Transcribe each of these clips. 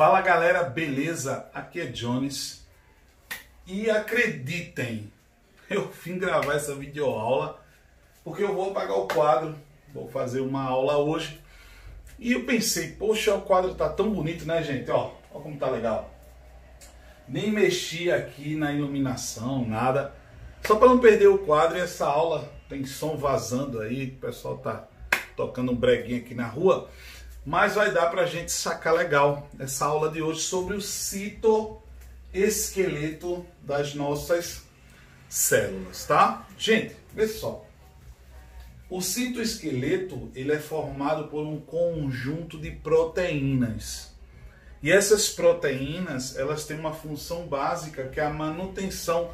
Fala galera, beleza? Aqui é Jones e acreditem, eu vim gravar essa videoaula porque eu vou apagar o quadro, vou fazer uma aula hoje e eu pensei, poxa, o quadro tá tão bonito, né gente? Ó como tá legal. Nem mexi aqui na iluminação, nada, só para não perder o quadro. E essa aula tem som vazando aí, o pessoal tá tocando um breguinho aqui na rua. Mas vai dar para a gente sacar legal essa aula de hoje sobre o citoesqueleto das nossas células, tá? Gente, vê só. O citoesqueleto, ele é formado por um conjunto de proteínas. E essas proteínas, elas têm uma função básica, que é a manutenção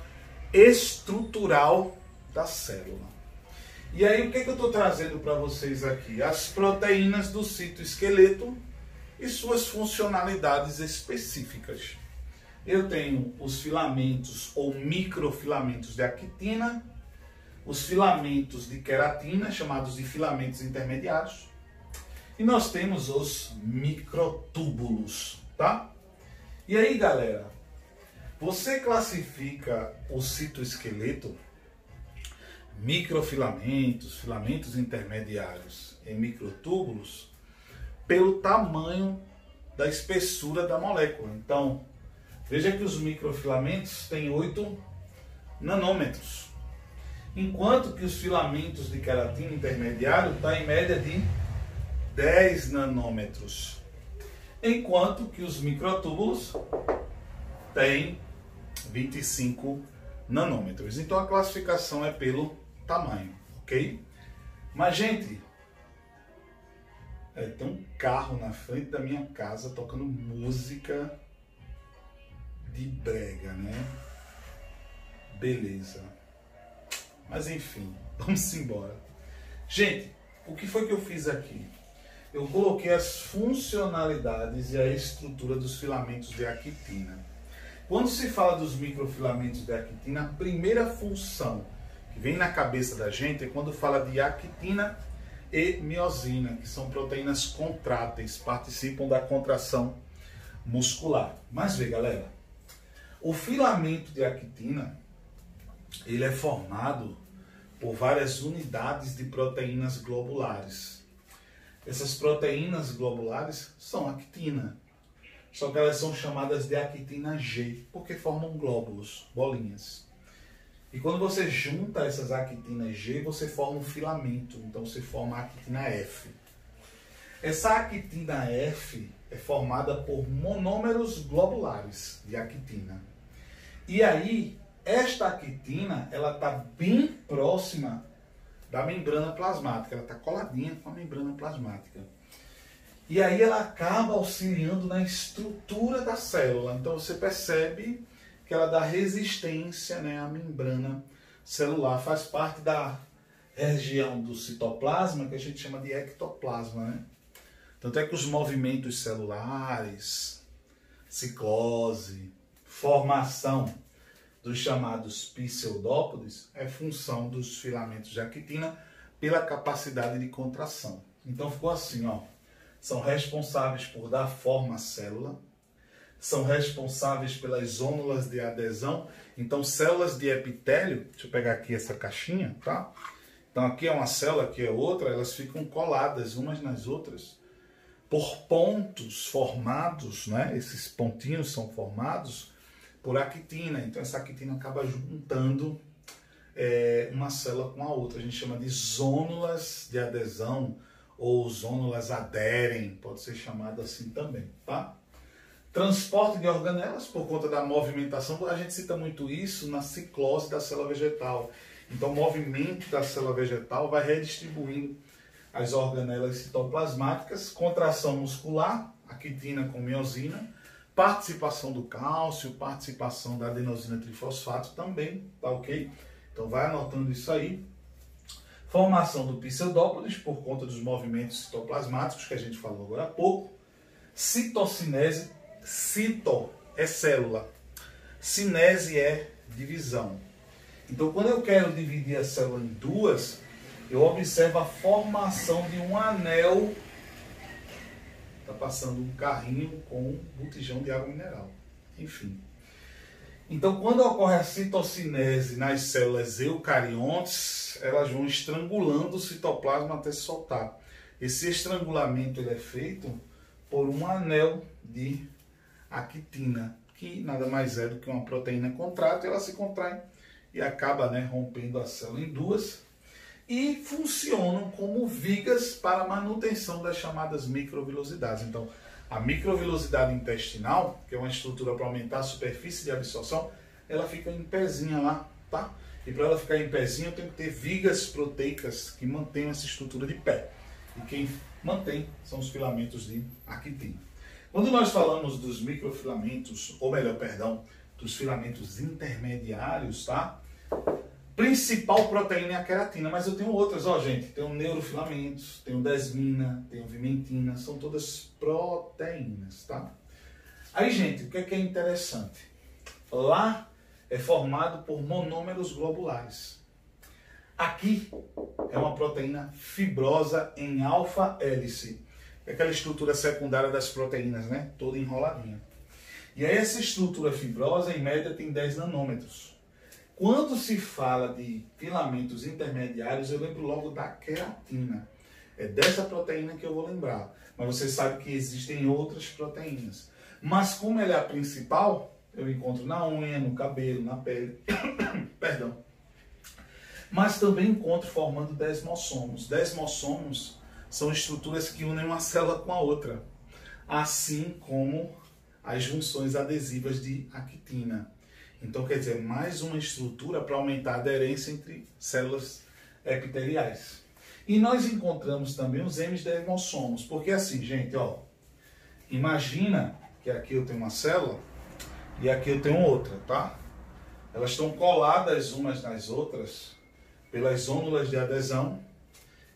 estrutural da célula. E aí, o que eu estou trazendo para vocês aqui? As proteínas do citoesqueleto e suas funcionalidades específicas. Eu tenho os filamentos ou microfilamentos de actina, os filamentos de queratina, chamados de filamentos intermediários, e nós temos os microtúbulos, tá? E aí, galera, você classifica o citoesqueleto, microfilamentos, filamentos intermediários e microtúbulos pelo tamanho da espessura da molécula. Então, veja que os microfilamentos têm 8 nanômetros, enquanto que os filamentos de queratina intermediário estão em média de 10 nanômetros, enquanto que os microtúbulos têm 25 nanômetros. Então a classificação é pelo tamanho, ok? Mas, gente, tem um carro na frente da minha casa tocando música de brega, né? Beleza. Mas enfim, vamos embora. Gente, o que foi que eu fiz aqui? Eu coloquei as funcionalidades e a estrutura dos filamentos de actina. Quando se fala dos microfilamentos de actina, a primeira função que vem na cabeça da gente é quando fala de actina e miosina, que são proteínas contráteis, participam da contração muscular. Mas vê, galera, o filamento de actina, ele é formado por várias unidades de proteínas globulares. Essas proteínas globulares são actina. Só que elas são chamadas de actina G, porque formam glóbulos, bolinhas. E quando você junta essas actinas G, você forma um filamento. Então você forma a actina F. Essa actina F é formada por monômeros globulares de actina. E aí, esta actina, ela está bem próxima da membrana plasmática. Ela está coladinha com a membrana plasmática. E aí ela acaba auxiliando na estrutura da célula. Então você percebe que ela dá resistência, né, à membrana celular. Faz parte da região do citoplasma que a gente chama de ectoplasma, né? Tanto é que os movimentos celulares, ciclose, formação dos chamados pseudópodes é função dos filamentos de actina pela capacidade de contração. Então ficou assim, ó. São responsáveis por dar forma à célula, são responsáveis pelas zônulas de adesão. Então, células de epitélio, deixa eu pegar aqui essa caixinha, tá? Então, aqui é uma célula, aqui é outra, elas ficam coladas umas nas outras por pontos formados, né? Esses pontinhos são formados por actina. Então, essa actina acaba juntando uma célula com a outra. A gente chama de zônulas de adesão, ou zônulas aderem, pode ser chamado assim também, tá? Transporte de organelas por conta da movimentação, a gente cita muito isso na ciclose da célula vegetal. Então, o movimento da célula vegetal vai redistribuindo as organelas citoplasmáticas, contração muscular, actina com miosina, participação do cálcio, participação da adenosina trifosfato também, tá ok? Então, vai anotando isso aí. Formação do pseudópodes por conta dos movimentos citoplasmáticos que a gente falou agora há pouco. Citocinese, cito é célula, cinese é divisão. Então, quando eu quero dividir a célula em duas, eu observo a formação de um anel Está passando um carrinho com um botijão de água mineral. Enfim. Então, quando ocorre a citocinese nas células eucariontes, elas vão estrangulando o citoplasma até se soltar. Esse estrangulamento ele é feito por um anel de actina, que nada mais é do que uma proteína contrátil. Ela se contrai e acaba, né, rompendo a célula em duas e funcionam como vigas para a manutenção das chamadas microvilosidades. Então, a microvilosidade intestinal, que é uma estrutura para aumentar a superfície de absorção, ela fica em pezinha lá, tá? E para ela ficar em pezinha, tem que ter vigas proteicas que mantenham essa estrutura de pé. E quem mantém são os filamentos de actina. Quando nós falamos dos microfilamentos, ou melhor, perdão, dos filamentos intermediários, tá? Principal proteína é a queratina, mas eu tenho outras, ó gente, tenho neurofilamentos, tenho desmina, tenho vimentina, são todas proteínas, tá? Aí, gente, o que é interessante? Lá é formado por monômeros globulares. Aqui é uma proteína fibrosa em alfa-hélice, é aquela estrutura secundária das proteínas, né? Toda enroladinha. E aí essa estrutura fibrosa, em média, tem 10 nanômetros. Quando se fala de filamentos intermediários, eu lembro logo da queratina. É dessa proteína que eu vou lembrar. Mas você sabe que existem outras proteínas. Mas como ela é a principal, eu encontro na unha, no cabelo, na pele. Perdão. Mas também encontro formando desmossomos. Desmossomos são estruturas que unem uma célula com a outra. Assim como as junções adesivas de actina. Então, quer dizer, mais uma estrutura para aumentar a aderência entre células epiteliais. E nós encontramos também os hemidesmossomos, porque assim, gente, ó, imagina que aqui eu tenho uma célula e aqui eu tenho outra, tá? Elas estão coladas umas nas outras pelas ônulas de adesão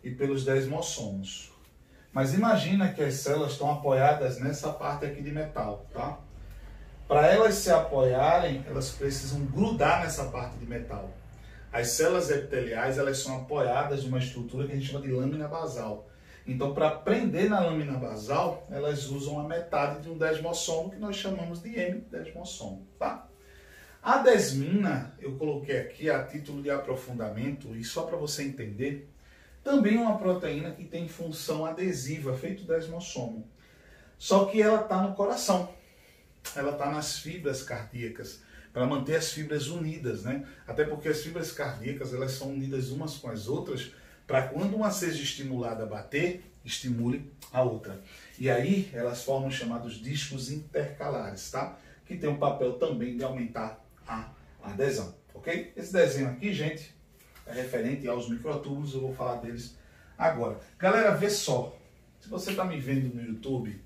e pelos desmossomos. Mas imagina que as células estão apoiadas nessa parte aqui de metal, tá? Para elas se apoiarem, elas precisam grudar nessa parte de metal. As células epiteliais, elas são apoiadas numa estrutura que a gente chama de lâmina basal. Então, para prender na lâmina basal, elas usam a metade de um desmossomo, que nós chamamos de hemidesmossomo, tá? A desmina, eu coloquei aqui a título de aprofundamento, e só para você entender, também é uma proteína que tem função adesiva, feito desmossomo. Só que ela está no coração. Ela está nas fibras cardíacas, para manter as fibras unidas, né? Até porque as fibras cardíacas, elas são unidas umas com as outras, para quando uma seja estimulada a bater, estimule a outra. E aí, elas formam os chamados discos intercalares, tá? Que tem um papel também de aumentar a adesão, ok? Esse desenho aqui, gente, é referente aos microtúbulos, eu vou falar deles agora. Galera, vê só, se você está me vendo no YouTube,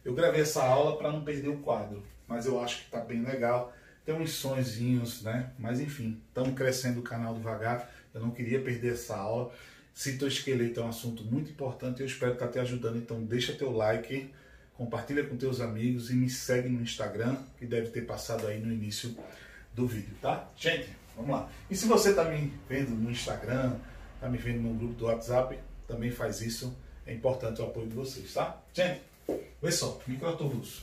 eu gravei essa aula para não perder o quadro, mas eu acho que está bem legal. Tem uns sonzinhos, né? Mas enfim, estamos crescendo o canal devagar. Eu não queria perder essa aula. Citoesqueleto é um assunto muito importante e eu espero estar te ajudando. Então deixa teu like, compartilha com teus amigos e me segue no Instagram, que deve ter passado aí no início do vídeo, tá? Gente, vamos lá. E se você está me vendo no Instagram, está me vendo no grupo do WhatsApp, também faz isso. É importante o apoio de vocês, tá? Gente, vê só, microtúbulos.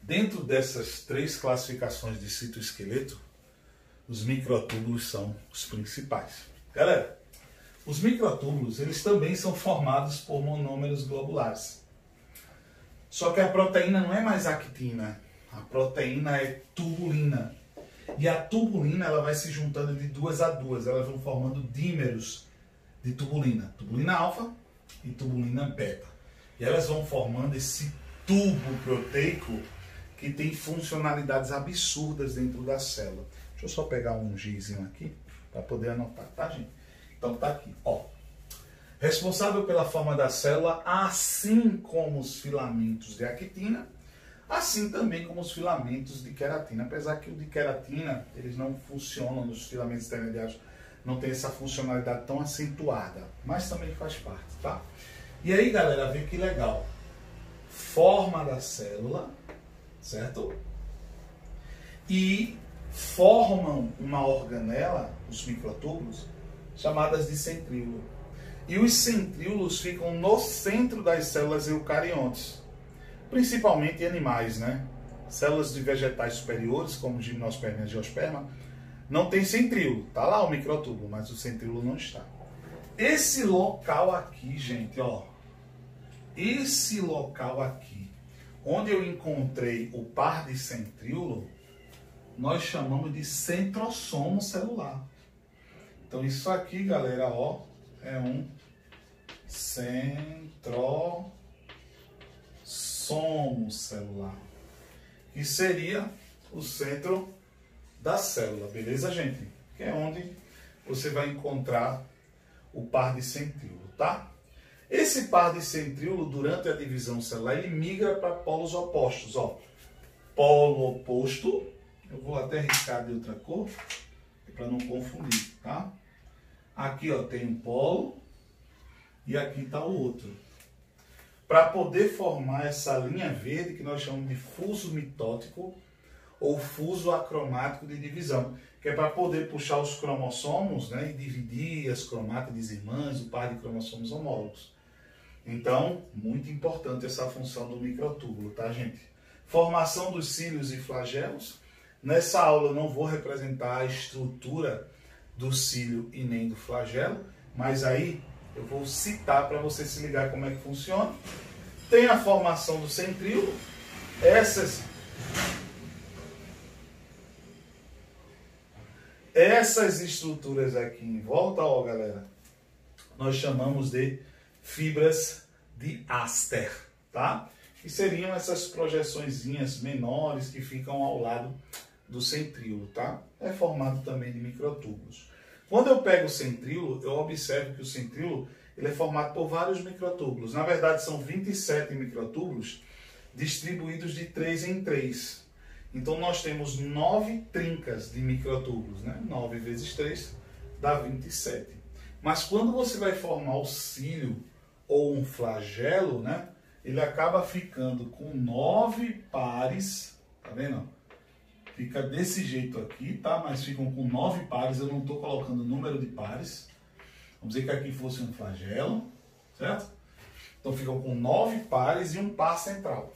Dentro dessas três classificações de citoesqueleto, os microtúbulos são os principais. Galera, os microtúbulos, eles também são formados por monômeros globulares. Só que a proteína não é mais actina, a proteína é tubulina. E a tubulina, ela vai se juntando de duas a duas, elas vão formando dímeros de tubulina. Tubulina alfa e tubulina beta. E elas vão formando esse tubo proteico que tem funcionalidades absurdas dentro da célula. Deixa eu só pegar um gizinho aqui para poder anotar, tá, gente? Então tá aqui, ó. Responsável pela forma da célula, assim como os filamentos de actina, assim também como os filamentos de queratina. Apesar que o de queratina, eles não funcionam nos filamentos intermediários, não tem essa funcionalidade tão acentuada, mas também faz parte, tá? E aí, galera, vê que legal. Forma da célula, certo? E formam uma organela, os microtúbulos, chamadas de centríolo. E os centríolos ficam no centro das células eucariontes, principalmente em animais, né? Células de vegetais superiores, como gimnosperma e angiosperma, não tem centríolo. Tá lá o microtúbulo, mas o centríolo não está. Esse local aqui, gente, ó. Esse local aqui, onde eu encontrei o par de centríolo, nós chamamos de centrossomo celular. Então isso aqui, galera, ó, é um centrossomo celular, que seria o centro da célula, beleza, gente? Que é onde você vai encontrar o par de centríolo, tá? Esse par de centríolo, durante a divisão celular, ele migra para polos opostos, ó. Polo oposto, eu vou até riscar de outra cor, para não confundir, tá? Aqui, ó, tem um polo e aqui está o outro. Para poder formar essa linha verde, que nós chamamos de fuso mitótico ou fuso acromático de divisão, que é para poder puxar os cromossomos, né, e dividir as cromátides irmãs, o par de cromossomos homólogos. Então, muito importante essa função do microtúbulo, tá, gente? Formação dos cílios e flagelos. Nessa aula eu não vou representar a estrutura do cílio e nem do flagelo, mas aí eu vou citar para você se ligar como é que funciona. Tem a formação do centríolo. Essas estruturas aqui em volta, ó, galera, nós chamamos de fibras de Aster, tá? Que seriam essas projeçõezinhas menores que ficam ao lado do centríolo, tá? É formado também de microtúbulos. Quando eu pego o centríolo, eu observo que o centríolo ele é formado por vários microtúbulos. Na verdade, são 27 microtúbulos distribuídos de 3 em 3. Então, nós temos 9 trincas de microtúbulos, né? 9 vezes 3 dá 27. Mas quando você vai formar o cílio ou um flagelo, né? Ele acaba ficando com 9 pares, tá vendo? Fica desse jeito aqui, tá? Mas ficam com 9 pares, eu não estou colocando o número de pares. Vamos dizer que aqui fosse um flagelo, certo? Então ficam com 9 pares e um par central.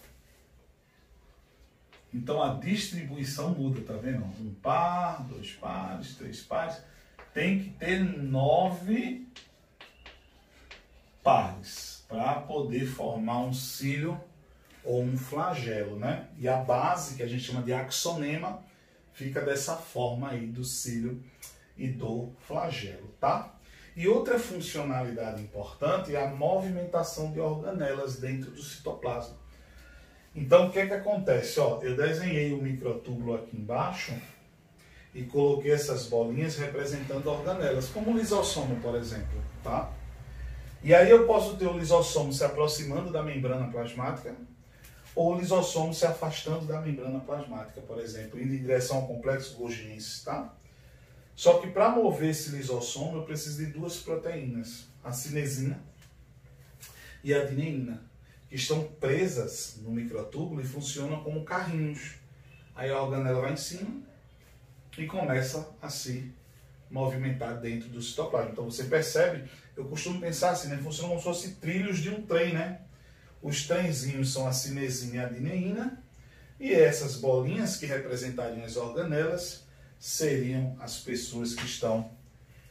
Então a distribuição muda, tá vendo? Um par, 2 pares, 3 pares. Tem que ter 9 pares para poder formar um cílio ou um flagelo, né? E a base, que a gente chama de axonema, fica dessa forma aí do cílio e do flagelo, tá? E outra funcionalidade importante é a movimentação de organelas dentro do citoplasma. Então, o que é que acontece? Ó, eu desenhei o microtúbulo aqui embaixo e coloquei essas bolinhas representando organelas, como o lisossomo, por exemplo, tá? E aí eu posso ter o lisossomo se aproximando da membrana plasmática ou o lisossomo se afastando da membrana plasmática, por exemplo, indo em direção ao complexo Golgiense, tá? Só que para mover esse lisossomo eu preciso de 2 proteínas, a cinesina e a adeneína, que estão presas no microtúbulo e funcionam como carrinhos. Aí a organela vai em cima e começa a se movimentar dentro do citoplasma. Então você percebe, eu costumo pensar assim, né? Funciona como se fossem trilhos de um trem, né? Os trenzinhos são a cinesina e a adeneína, e essas bolinhas que representariam as organelas seriam as pessoas que estão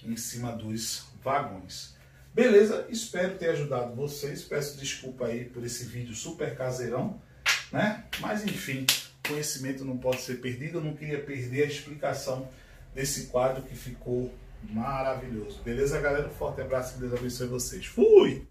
em cima dos vagões. Beleza? Espero ter ajudado vocês. Peço desculpa aí por esse vídeo super caseirão, né? Mas enfim, conhecimento não pode ser perdido. Eu não queria perder a explicação desse quadro que ficou maravilhoso. Beleza, galera? Um forte abraço, que Deus abençoe vocês. Fui!